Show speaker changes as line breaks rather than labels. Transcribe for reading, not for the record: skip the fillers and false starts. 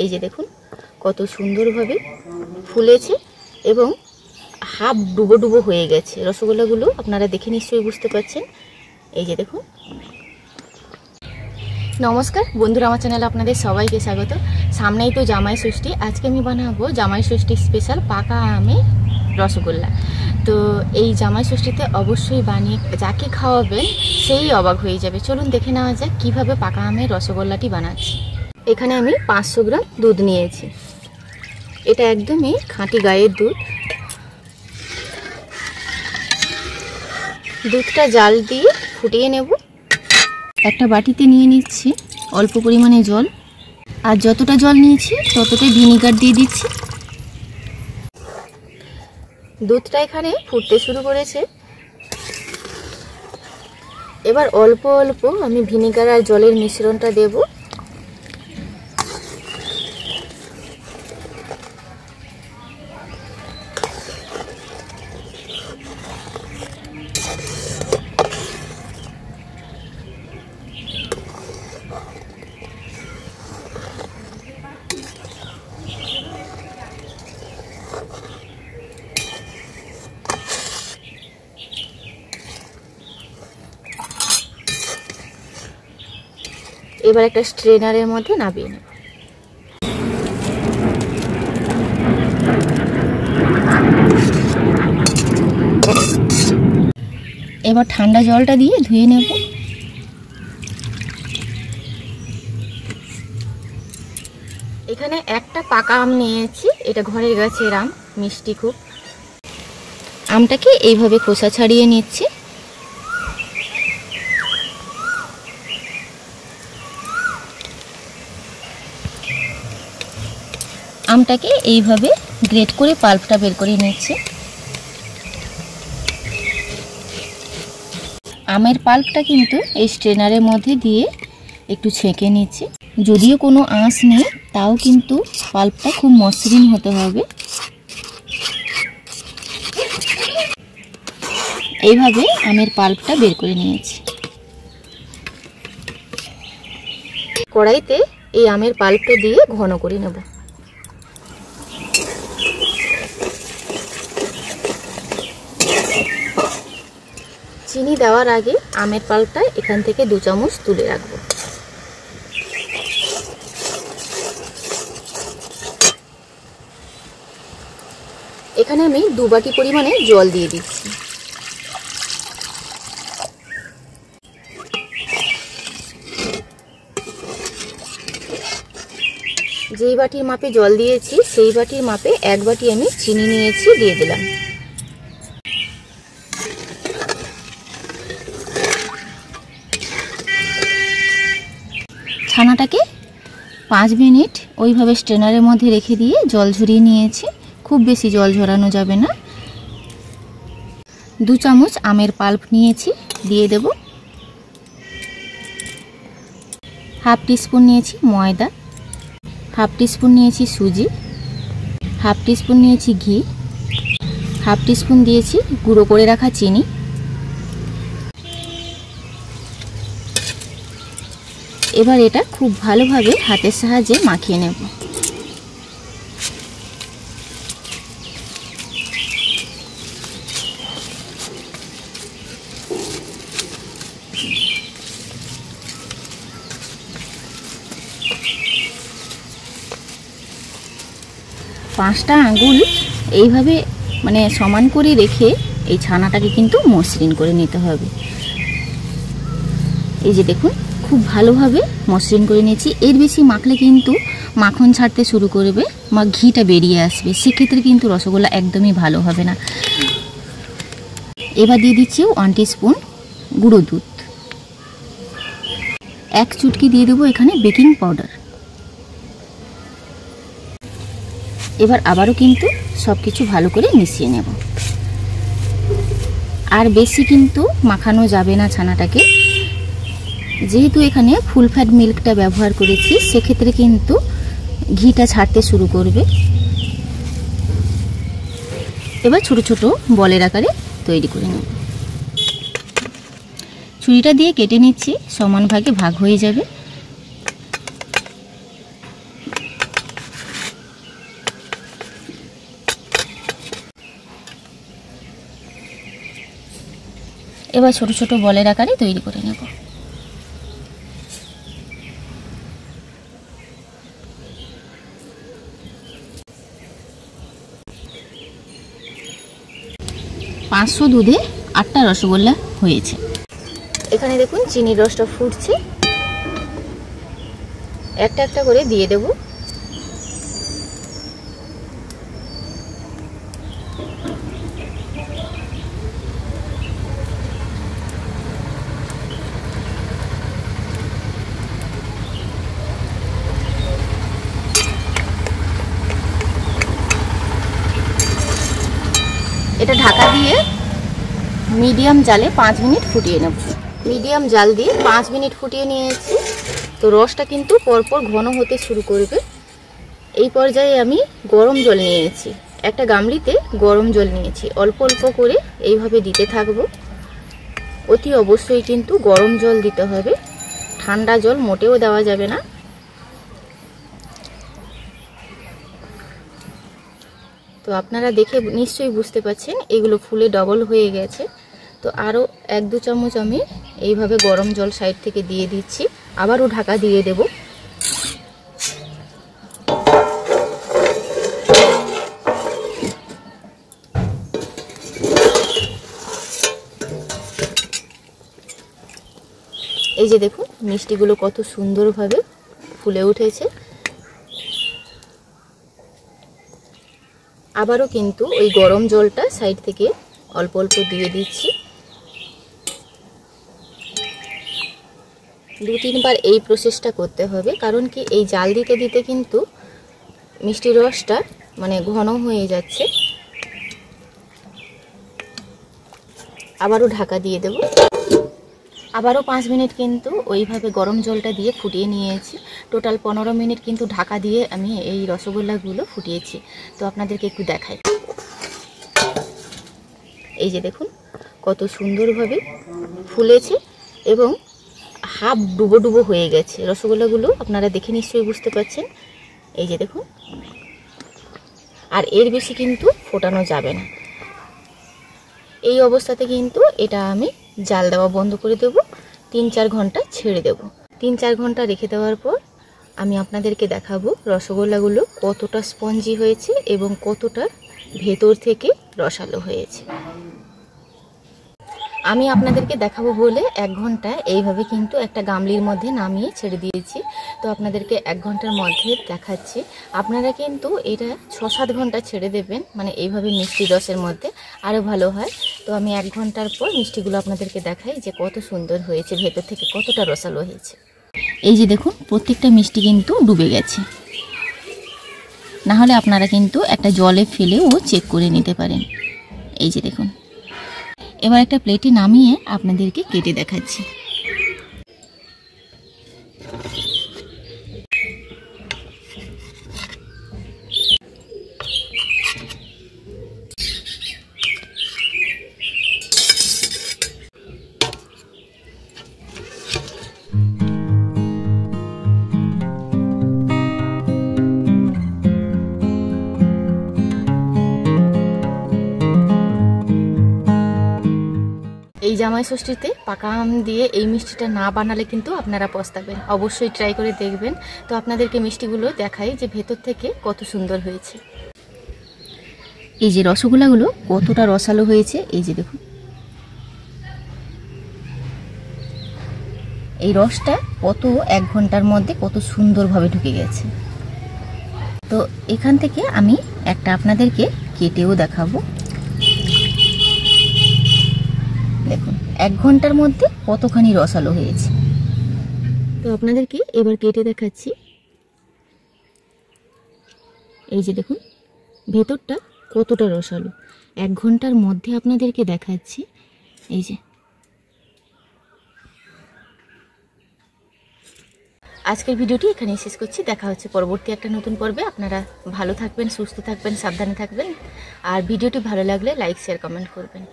এই যে দেখুন কত সুন্দরভাবে ফুলেছে এবং হাফ ডুবো ডুবো হয়ে গেছে রসগোল্লাগুলো। আপনারা দেখে নিশ্চয়ই বুঝতে পারছেন। এই যে দেখুন। নমস্কার বন্ধুরা, আমার চ্যানেলে আপনাদের সবাইকে স্বাগত। সামনেই তো জামাই ষষ্ঠী। আজকে আমি বানাবো জামাই ষষ্ঠী স্পেশাল পাকা আমের রসগোল্লা। তো এই জামাই ষষ্ঠীতে অবশ্যই বানিয়ে যাকে খাওয়াবেন সেই অবাক হয়ে যাবে। চলুন দেখে নেওয়া যাক কীভাবে পাকা আমের রসগোল্লাটি বানাচ্ছি। এখানে আমি 500 গ্রাম দুধ নিয়েছি। এটা একদমই খাঁটি গায়ের দুধ। দুধটা জাল দিয়ে ফুটিয়ে নেব। একটা বাটিতে নিয়ে নিচ্ছি অল্প পরিমাণে জল, আর যতটা জল নিয়েছি ততটাই ভিনিগার দিয়ে দিচ্ছি। দুধটা এখানে ফুটতে শুরু করেছে। এবার অল্প অল্প আমি ভিনিগার আর জলের মিশ্রণটা দেব। এবার একটা স্ট্রেনারের মধ্যে নামিয়ে নেব। এবার ঠান্ডা জলটা দিয়ে ধুয়ে নেব। এখানে একটা পাকা আম নিয়েছি, এটা ঘরের গাছের আম, মিষ্টি খুব। আমটাকে এইভাবে খোসা ছাড়িয়ে নিচ্ছি। আমটাকে এইভাবে গ্রেট করে পাল্পটা বের করে নিচ্ছি। আমের পাল্পটা কিন্তু এই স্ট্রেনারের মধ্যে দিয়ে একটু ছেঁকে নিচ্ছি। যদিও কোনো আঁশ নেই, তাও কিন্তু পাল্পটা খুব মসৃণ হতে হবে। এইভাবে আমের পাল্পটা বের করে নিয়েছি। কড়াইতে এই আমের পাল্পটা দিয়ে ঘন করে নেব। চিনি দেওয়ার আগে আমের পাল্পটা এখান থেকে 2 চামচ তুলে রাখবো। এখানে আমি 2 বাটি পরিমাণে জল দিয়ে দিচ্ছি। যেই বাটির মাপে জল দিয়েছি সেই বাটির মাপে 1 বাটি আমি চিনি নিয়েছি, দিয়ে দিলাম। ছানাটাকে 5 মিনিট ওইভাবে স্ট্রেনারের মধ্যে রেখে দিয়ে জল ঝরিয়ে নিয়েছি। খুব বেশি জল ঝরানো যাবে না। 2 চামচ আমের পাল্প নিয়েছি, দিয়ে দেব। হাফ টিস্পুন নিয়েছি ময়দা, হাফ টিস্পুন নিয়েছি সুজি, হাফ টিস্পুন নিয়েছি ঘি, হাফ টিস্পুন দিয়েছি গুঁড়ো করে রাখা চিনি। এবার এটা খুব ভালোভাবে হাতের সাহায্যে মাখিয়ে নেব। পাঁচটা আঙ্গুল এইভাবে সমান করে রেখে এই ছানাটাকে কিন্তু মসৃণ করে নিতে হবে। এই যে দেখুন খুব ভালোভাবে মসৃণ করে নিয়েছি। এর বেশি মাখলে কিন্তু মাখন ছাড়তে শুরু করবে, ঘিটা বেরিয়ে আসবে, সেক্ষেত্রে কিন্তু রসগোল্লা একদমই ভালো হবে না। এবার দিয়ে দিচ্ছি 1 টিস্পুন গুঁড়ো দুধ। 1 চুটকি দিয়ে দেবো এখানে বেকিং পাউডার। এবার আবারও কিন্তু সব কিছু ভালো করে মিশিয়ে নেব। আর বেশি কিন্তু মাখানো যাবে না ছানাটাকে, যেহেতু এখানে ফুল ফ্যাট মিল্কটা ব্যবহার করেছি, সেক্ষেত্রে কিন্তু ঘিটা ছাড়তে শুরু করবে। এবার ছোট ছোট বলের আকারে তৈরি করে নেব। ছুরিটা দিয়ে কেটে নিচ্ছি, সমান ভাগে ভাগ হয়ে যাবে। এবার ছোট ছোট বলের আকারে তৈরি করে নেব। পাঁচশো দুধে 8টা রসগোল্লা হয়েছে। এখানে দেখুন চিনির রসটা ফুটছে, একটা একটা করে দিয়ে দেব। এটা ঢাকা দিয়ে মিডিয়াম জালে 5 মিনিট ফুটিয়ে নেব। মিডিয়াম জাল দিয়ে 5 মিনিট ফুটিয়ে নিয়েছি। তো রসটা কিন্তু পরপর ঘন হতে শুরু করবে। এই পর্যায়ে আমি গরম জল নিয়েছি, একটা গামলিতে গরম জল নিয়েছি, অল্প অল্প করে এইভাবে দিতে থাকবো। অতি অবশ্যই কিন্তু গরম জল দিতে হবে, ঠান্ডা জল মোটেও দেওয়া যাবে না। তো আপনারা দেখে নিশ্চয়ই বুঝতে পারছেন এগুলো ফুলে ডবল হয়ে গেছে। তো আরও 1-2 চামচ আমি এইভাবে গরম জল সাইড থেকে দিয়ে দিচ্ছি, আবারও ঢাকা দিয়ে দেব। এই যে দেখুন মিষ্টিগুলো কত সুন্দরভাবে ফুলে উঠেছে। আবারও কিন্তু ওই গরম জলটা সাইড থেকে অল্প অল্প দিয়ে দিচ্ছি। 2-3 বার এই প্রসেসটা করতে হবে, কারণ কি এই জাল দিতে দিতে কিন্তু মিষ্টির রসটা মানে ঘন হয়ে যাচ্ছে। আবারও ঢাকা দিয়ে দেব। আবারও 5 মিনিট কিন্তু ওইভাবে গরম জলটা দিয়ে ফুটিয়ে নিয়েছি। টোটাল 15 মিনিট কিন্তু ঢাকা দিয়ে আমি এই রসগোল্লাগুলো ফুটিয়েছি। তো আপনাদেরকে একটু দেখাই। এই যে দেখুন কত সুন্দরভাবে ফুলেছে এবং হাফ ডুবো ডুবো হয়ে গেছে রসগোল্লাগুলো, আপনারা দেখে নিশ্চয়ই বুঝতে পারছেন। এই যে দেখুন, আর এর বেশি কিন্তু ফোটানো যাবে না। এই অবস্থাতে কিন্তু এটা আমি জাল দেওয়া বন্ধ করে দেব, 3-4 ঘন্টা ছেড়ে দেব। 3-4 ঘন্টা রেখে দেওয়ার পর আমি আপনাদেরকে দেখাবো রসগোল্লাগুলো কতটা স্পঞ্জি হয়েছে এবং কতটা ভেতর থেকে রসালো হয়েছে। আমি আপনাদেরকে দেখাবো বলে 1 ঘন্টা এইভাবে কিন্তু একটা গামলির মধ্যে নামিয়ে ছেড়ে দিয়েছি। তো আপনাদেরকে 1 ঘন্টার মধ্যে দেখাচ্ছি। আপনারা কিন্তু এটা 6-7 ঘন্টা ছেড়ে দেবেন, মানে এইভাবে মিষ্টি রসের মধ্যে আরও ভালো হয়। তো আমি 1 ঘন্টার পর মিষ্টিগুলো আপনাদেরকে দেখাই যে কত সুন্দর হয়েছে, ভেতর থেকে কতটা রসালো হয়েছে। এই যে দেখুন প্রত্যেকটা মিষ্টি কিন্তু ডুবে গেছে। না হলে আপনারা কিন্তু একটা জলে ফেলেও চেক করে নিতে পারেন। এই যে দেখুন, এবার একটা প্লেটে নামিয়ে আপনাদেরকে কেটে দেখাচ্ছি। এই জামাই ষষ্ঠীতে পাকা আম দিয়ে এই মিষ্টিটা না বানালে কিন্তু আপনারা পস্তাবেন। অবশ্যই ট্রাই করে দেখবেন। তো আপনাদেরকে মিষ্টিগুলো দেখাই যে ভেতর থেকে কত সুন্দর হয়েছে। এই যে রসগোল্লাগুলো কতটা রসালো হয়েছে, এই যে দেখুন এই রসটা কত 1 ঘন্টার মধ্যে কত সুন্দরভাবে ঢুকে গেছে। তো এখান থেকে আমি একটা আপনাদেরকে কেটেও দেখাবো। দেখুন 1 ঘন্টার মধ্যে কতখানি রসালো হয়েছে। তো আপনাদেরকে এবার কেটে দেখাচ্ছি। এই যে দেখুন ভেতরটা কতটা রসালো, 1 ঘন্টার মধ্যে আপনাদেরকে দেখাচ্ছি। এই যে আজকের ভিডিওটি এখানেই শেষ করছি। দেখা হচ্ছে পরবর্তী একটা নতুন পর্বে। আপনারা ভালো থাকবেন, সুস্থ থাকবেন, সাবধানে থাকবেন। আর ভিডিওটি ভালো লাগলে লাইক, শেয়ার, কমেন্ট করবেন।